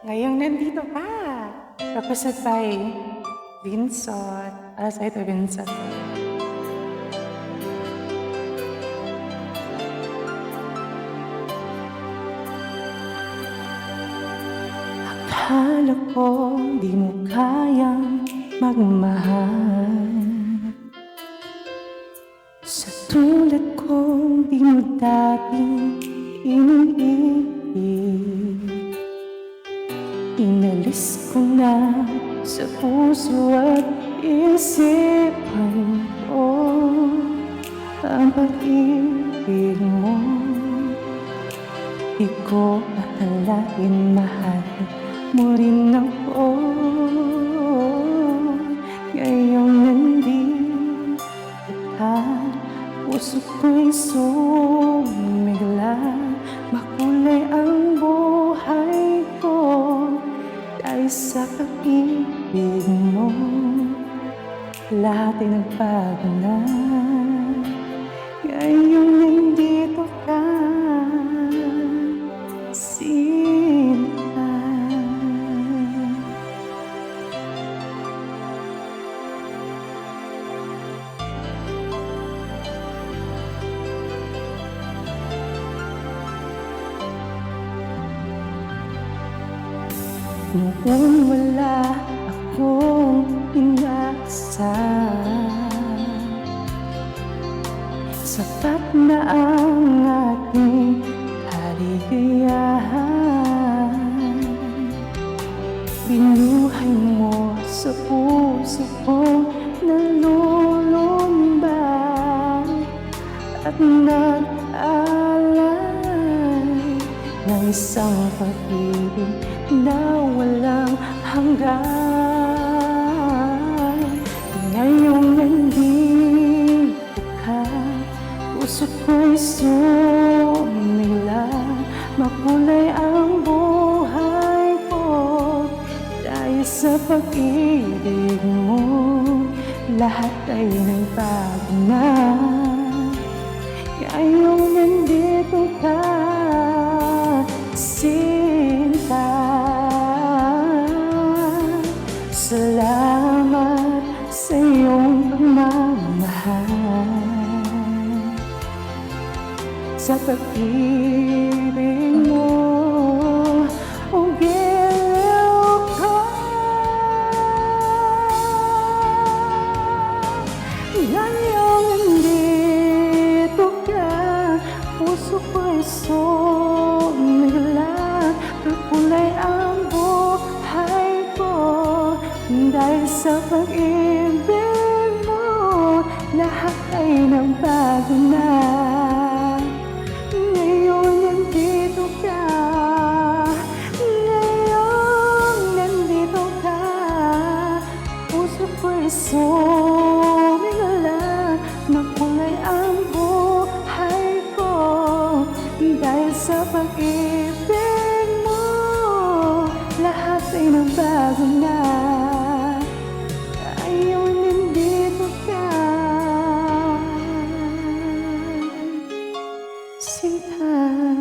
Ngayong nandito ka. Requested by Vincent. Alas ito, Vincent. Akala ko di mo kayang magmahal, sa tulad kong di mo dating iniibig. Inalis ko na sa puso at isipan ko ang pag-ibig mo. Di ko akalain mahal mo rin ako. Ngayong nandito ka, puso ko'y sumigla. Makulay ang buhay ko dahil sa pag-ibig mo. Lahat ay nagbago na ngayong nandito ka, Sinta. Noong wala akong inaasahan, sapat na ang ating kaligayahan. Binuhay mo sa puso ko nalulumbay at nag-alay ng isang pag-ibig na walang hanggan. Ngayong nandito ka, puso ko'y sumila. Makulay ang buhay ko dahil sa pag-ibig mo. Lahat ay nagbago na ngayong nandito ka, Sinta. Salamat sa iyong pagmamahal, sa pag-ibig mo. O giliw ko, ngayong nandito ka, puso ko'y sumigla. Kulay ang buhay ko dahil sa pag-ibig mo. Lahat ay nagbago na ngayon nandito ka. Ngayon nandito ka, puso ko'y sumigla. Makulay ang buhay ko dahil sa pag-ibig. Lahat ay nagbago na ngayon nandito ka, Sinta.